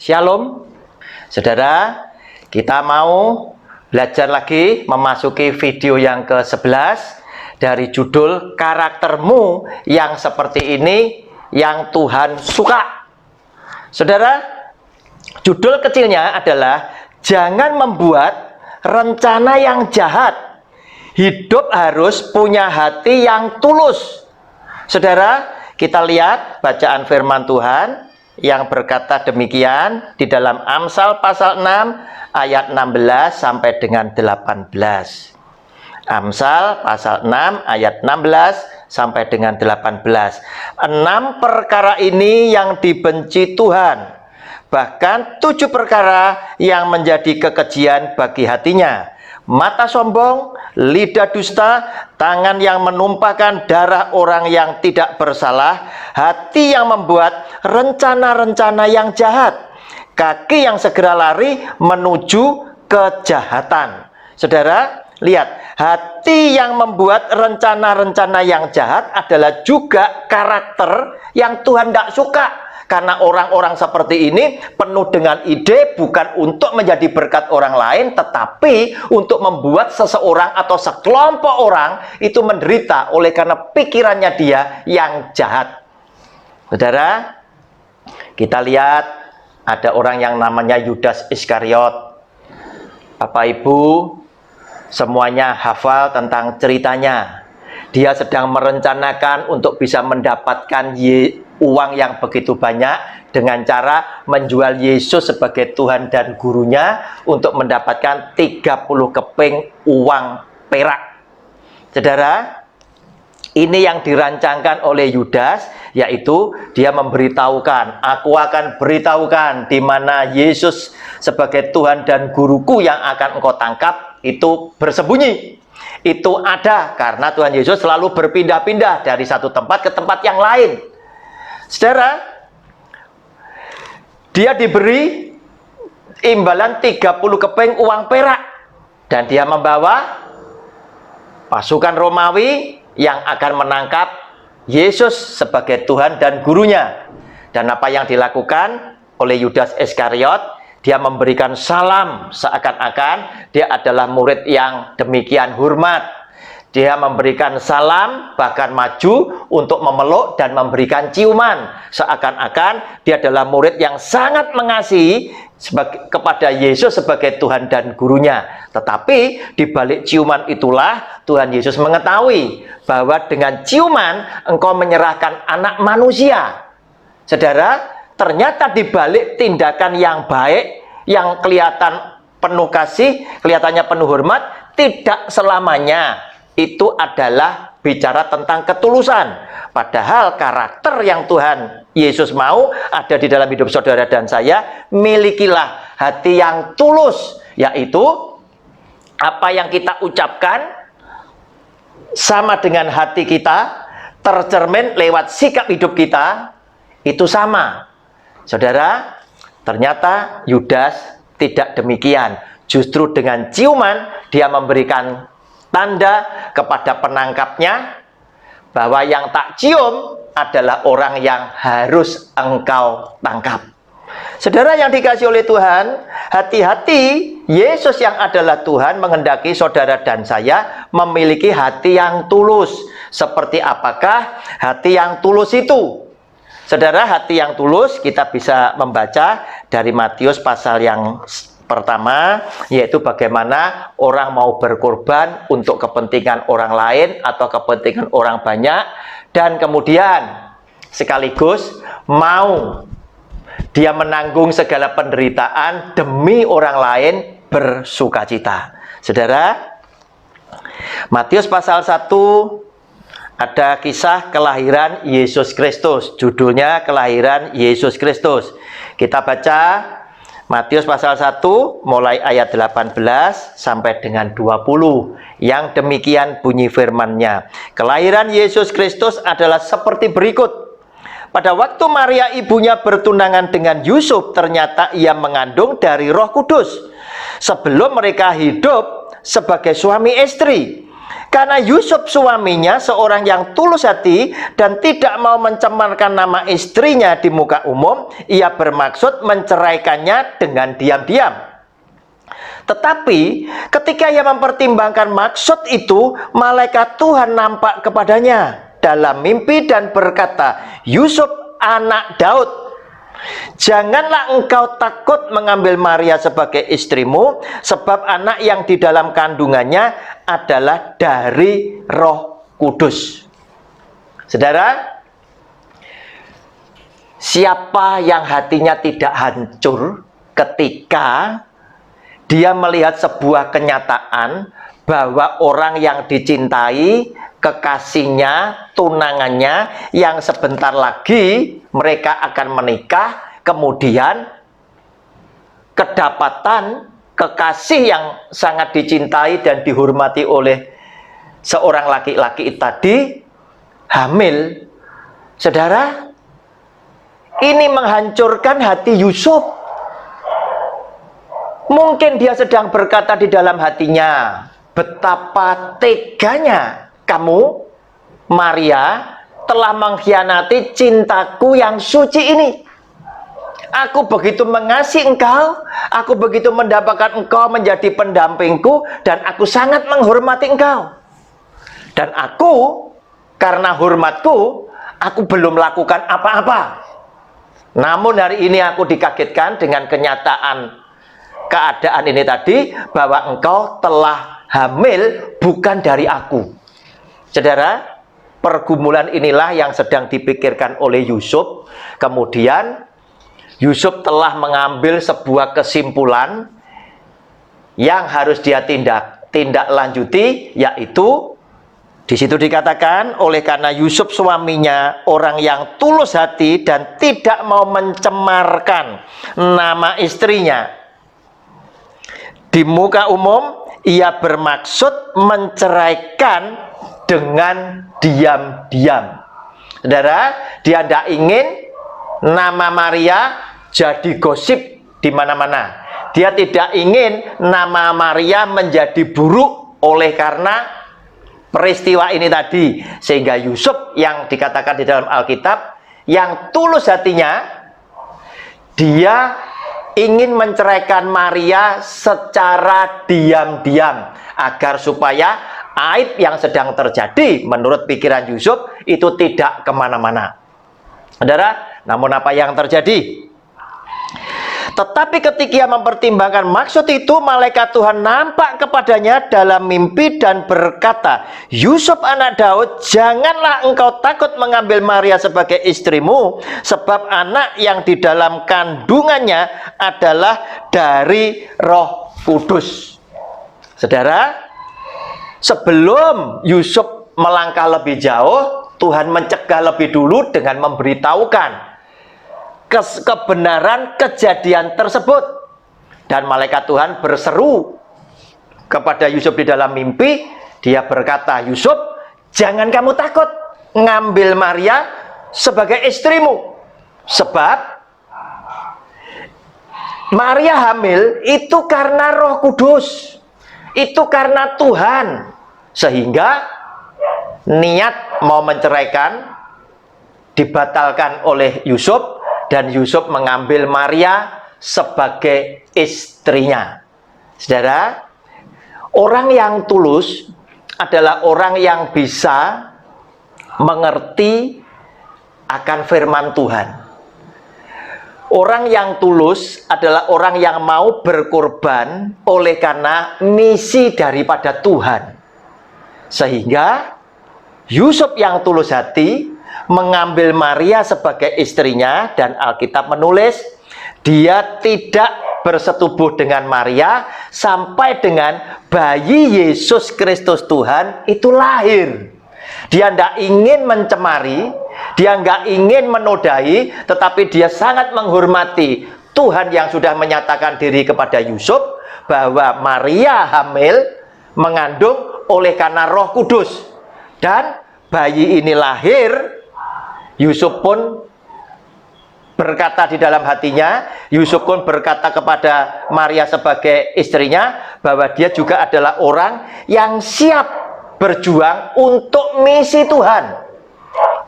Shalom, saudara, kita mau belajar lagi memasuki video yang ke-11 dari judul Karaktermu yang seperti ini yang Tuhan suka. Saudara, judul kecilnya adalah Jangan membuat rencana yang jahat. Hidup harus punya hati yang tulus. Saudara, kita lihat bacaan firman Tuhan yang berkata demikian di dalam Amsal pasal 6 ayat 16 sampai dengan 18. Amsal pasal 6 ayat 16 sampai dengan 18. 6 perkara ini yang dibenci Tuhan, bahkan 7 perkara yang menjadi kekejian bagi hatinya: mata sombong, lidah dusta, tangan yang menumpahkan darah orang yang tidak bersalah, hati yang membuat rencana-rencana yang jahat, kaki yang segera lari menuju kejahatan. Saudara, lihat, hati yang membuat rencana-rencana yang jahat adalah juga karakter yang Tuhan tidak suka. Karena orang-orang seperti ini penuh dengan ide bukan untuk menjadi berkat orang lain, tetapi untuk membuat seseorang atau sekelompok orang itu menderita oleh karena pikirannya dia yang jahat. Saudara, kita lihat ada orang yang namanya Yudas Iskariot. Bapak Ibu semuanya hafal tentang ceritanya. Dia sedang merencanakan untuk bisa mendapatkan uang yang begitu banyak dengan cara menjual Yesus sebagai Tuhan dan gurunya untuk mendapatkan 30 keping uang perak. Saudara, ini yang dirancangkan oleh Yudas, yaitu dia memberitahukan, aku akan beritahukan di mana Yesus sebagai Tuhan dan guruku yang akan engkau tangkap itu bersembunyi. Itu ada karena Tuhan Yesus selalu berpindah-pindah dari satu tempat ke tempat yang lain. Saudara, dia diberi imbalan 30 keping uang perak dan dia membawa pasukan Romawi yang akan menangkap Yesus sebagai Tuhan dan gurunya. Dan apa yang dilakukan oleh Yudas Iskariot? Dia memberikan salam seakan-akan dia adalah murid yang demikian hormat. Dia memberikan salam, bahkan maju untuk memeluk dan memberikan ciuman. Seakan-akan dia adalah murid yang sangat mengasihi kepada Yesus sebagai Tuhan dan gurunya. Tetapi di balik ciuman itulah Tuhan Yesus mengetahui bahwa dengan ciuman engkau menyerahkan anak manusia. Saudara, ternyata di balik tindakan yang baik, yang kelihatan penuh kasih, kelihatannya penuh hormat, tidak selamanya itu adalah bicara tentang ketulusan. Padahal karakter yang Tuhan Yesus mau ada di dalam hidup saudara dan saya. Milikilah hati yang tulus, yaitu apa yang kita ucapkan sama dengan hati kita, tercermin lewat sikap hidup kita, itu sama. Saudara, ternyata Yudas tidak demikian. Justru dengan ciuman dia memberikan tanda kepada penangkapnya bahwa yang tak cium adalah orang yang harus engkau tangkap. Saudara yang dikasihi oleh Tuhan, hati-hati, Yesus yang adalah Tuhan menghendaki saudara dan saya memiliki hati yang tulus. Seperti apakah hati yang tulus itu? Saudara, hati yang tulus kita bisa membaca dari Matius pasal yang pertama, yaitu bagaimana orang mau berkorban untuk kepentingan orang lain atau kepentingan orang banyak, dan kemudian sekaligus mau dia menanggung segala penderitaan demi orang lain bersukacita. Saudara, Matius pasal 1 ada kisah kelahiran Yesus Kristus. Judulnya kelahiran Yesus Kristus. Kita baca Matius pasal 1 mulai ayat 18 sampai dengan 20. Yang demikian bunyi firman-Nya. Kelahiran Yesus Kristus adalah seperti berikut. Pada waktu Maria ibunya bertunangan dengan Yusuf, ternyata ia mengandung dari Roh Kudus. Sebelum mereka hidup sebagai suami istri, Karena Yusuf suaminya seorang yang tulus hati dan tidak mau mencemarkan nama istrinya di muka umum, ia bermaksud menceraikannya dengan diam-diam. Tetapi ketika ia mempertimbangkan maksud itu, malaikat Tuhan nampak kepadanya dalam mimpi dan berkata, "Yusuf anak Daud, janganlah engkau takut mengambil Maria sebagai istrimu, sebab anak yang di dalam kandungannya adalah dari Roh Kudus." Saudara, siapa yang hatinya tidak hancur ketika dia melihat sebuah kenyataan bahwa orang yang dicintai, kekasihnya, tunangannya, yang sebentar lagi mereka akan menikah, kemudian kedapatan kekasih yang sangat dicintai dan dihormati oleh seorang laki-laki tadi hamil. Saudara, ini menghancurkan hati Yusuf. Mungkin dia sedang berkata di dalam hatinya, "Betapa teganya kamu, Maria, telah mengkhianati cintaku yang suci ini. Aku begitu mengasihi engkau, aku begitu mendapatkan engkau menjadi pendampingku, dan aku sangat menghormati engkau. Dan aku, karena hormatku, aku belum lakukan apa-apa. Namun hari ini aku dikagetkan dengan kenyataan keadaan ini tadi, bahwa engkau telah hamil bukan dari aku." Saudara, pergumulan inilah yang sedang dipikirkan oleh Yusuf. Kemudian Yusuf telah mengambil sebuah kesimpulan yang harus dia tindak lanjuti, yaitu di situ dikatakan, oleh karena Yusuf suaminya orang yang tulus hati dan tidak mau mencemarkan nama istrinya di muka umum, ia bermaksud menceraikan dengan diam-diam. Saudara, dia tidak ingin nama Maria jadi gosip di mana-mana. Dia tidak ingin nama Maria menjadi buruk oleh karena peristiwa ini tadi. Sehingga Yusuf yang dikatakan di dalam Alkitab, yang tulus hatinya, dia ingin menceraikan Maria secara diam-diam, agar supaya aib yang sedang terjadi menurut pikiran Yusuf itu tidak kemana-mana. Saudara, namun apa yang terjadi? Tetapi ketika ia mempertimbangkan maksud itu, malaikat Tuhan nampak kepadanya dalam mimpi dan berkata, "Yusuf anak Daud, janganlah engkau takut mengambil Maria sebagai istrimu, sebab anak yang di dalam kandungannya adalah dari Roh Kudus." Saudara, sebelum Yusuf melangkah lebih jauh, Tuhan mencegah lebih dulu dengan memberitahukan kebenaran kejadian tersebut. Dan malaikat Tuhan berseru kepada Yusuf di dalam mimpi. Dia berkata, "Yusuf, jangan kamu takut ngambil Maria sebagai istrimu, sebab Maria hamil itu karena Roh Kudus, itu karena Tuhan." Sehingga niat mau menceraikan dibatalkan oleh Yusuf, dan Yusuf mengambil Maria sebagai istrinya. Saudara, orang yang tulus adalah orang yang bisa mengerti akan firman Tuhan. Orang yang tulus adalah orang yang mau berkorban oleh karena misi daripada Tuhan. Sehingga Yusuf yang tulus hati mengambil Maria sebagai istrinya, dan Alkitab menulis dia tidak bersetubuh dengan Maria sampai dengan bayi Yesus Kristus Tuhan itu lahir. Dia tidak ingin mencemari, dia nggak ingin menodai, tetapi dia sangat menghormati Tuhan yang sudah menyatakan diri kepada Yusuf bahwa Maria hamil mengandung oleh karena Roh Kudus, dan bayi ini lahir. Yusuf pun berkata di dalam hatinya, Yusuf pun berkata kepada Maria sebagai istrinya, bahwa dia juga adalah orang yang siap berjuang untuk misi Tuhan.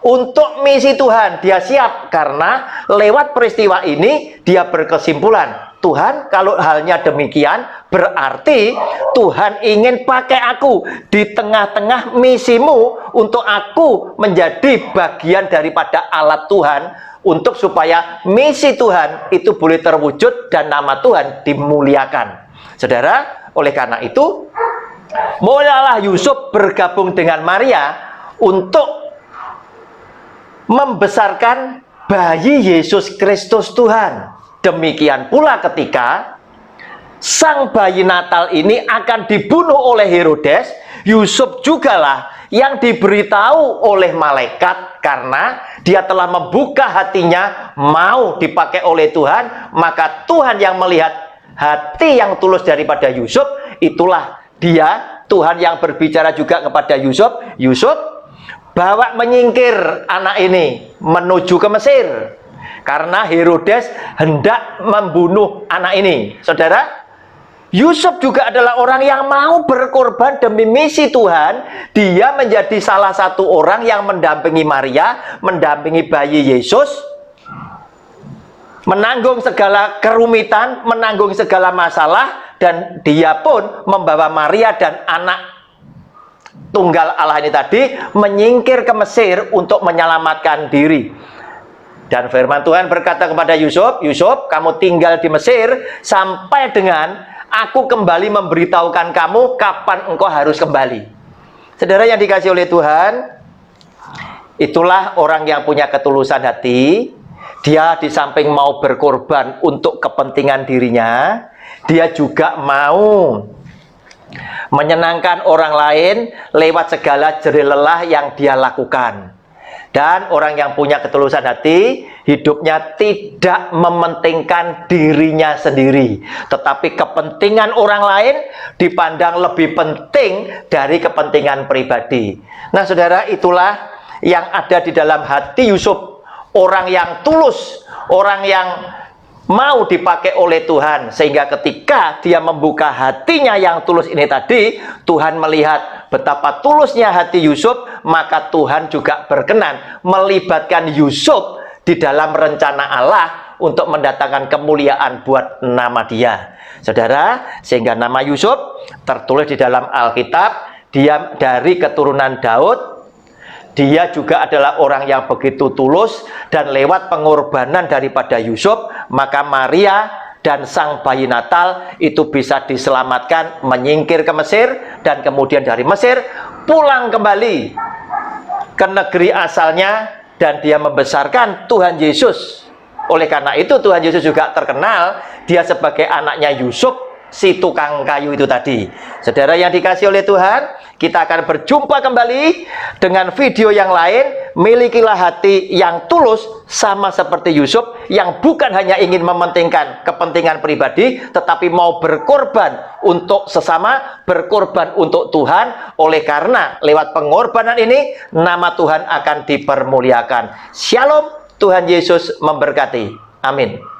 Untuk misi Tuhan dia siap, karena lewat peristiwa ini dia berkesimpulan, Tuhan, kalau halnya demikian berarti Tuhan ingin pakai aku di tengah-tengah misimu untuk aku menjadi bagian daripada alat Tuhan, untuk supaya misi Tuhan itu boleh terwujud dan nama Tuhan dimuliakan. Saudara, oleh karena itu mulailah Yusuf bergabung dengan Maria untuk membesarkan bayi Yesus Kristus Tuhan. Demikian pula ketika sang bayi Natal ini akan dibunuh oleh Herodes, Yusuf jugalah yang diberitahu oleh malaikat, karena dia telah membuka hatinya mau dipakai oleh Tuhan. Maka Tuhan yang melihat hati yang tulus daripada Yusuf, itulah dia, Tuhan yang berbicara juga kepada Yusuf, Yusuf, bawa menyingkir anak ini menuju ke Mesir, karena Herodes hendak membunuh anak ini. Saudara, Yusuf juga adalah orang yang mau berkorban demi misi Tuhan. Dia menjadi salah satu orang yang mendampingi Maria, mendampingi bayi Yesus, menanggung segala kerumitan, menanggung segala masalah, dan dia pun membawa Maria dan anak tunggal Allah ini tadi menyingkir ke Mesir untuk menyelamatkan diri. Dan firman Tuhan berkata kepada Yusuf, Yusuf, kamu tinggal di Mesir sampai dengan aku kembali memberitahukan kamu kapan engkau harus kembali. Saudara yang dikasihi oleh Tuhan, itulah orang yang punya ketulusan hati. Dia di samping mau berkorban untuk kepentingan dirinya, dia juga mau menyenangkan orang lain lewat segala jerih lelah yang dia lakukan. Dan orang yang punya ketulusan hati, hidupnya tidak mementingkan dirinya sendiri, tetapi kepentingan orang lain dipandang lebih penting dari kepentingan pribadi. Nah saudara, itulah yang ada di dalam hati Yusuf, orang yang tulus, orang yang mau dipakai oleh Tuhan, sehingga ketika dia membuka hatinya yang tulus ini tadi, Tuhan melihat betapa tulusnya hati Yusuf, maka Tuhan juga berkenan melibatkan Yusuf di dalam rencana Allah untuk mendatangkan kemuliaan buat nama dia. Saudara, sehingga nama Yusuf tertulis di dalam Alkitab, dia dari keturunan Daud. Dia juga adalah orang yang begitu tulus, dan lewat pengorbanan daripada Yusuf, maka Maria dan sang bayi Natal itu bisa diselamatkan, menyingkir ke Mesir, dan kemudian dari Mesir pulang kembali ke negeri asalnya, dan dia membesarkan Tuhan Yesus. Oleh karena itu Tuhan Yesus juga terkenal, dia sebagai anaknya Yusuf, si tukang kayu itu tadi. Saudara yang dikasihi oleh Tuhan, kita akan berjumpa kembali dengan video yang lain. Milikilah hati yang tulus sama seperti Yusuf, yang bukan hanya ingin mementingkan kepentingan pribadi, tetapi mau berkorban untuk sesama, berkorban untuk Tuhan. Oleh karena lewat pengorbanan ini, nama Tuhan akan dipermuliakan. Shalom, Tuhan Yesus memberkati. Amin.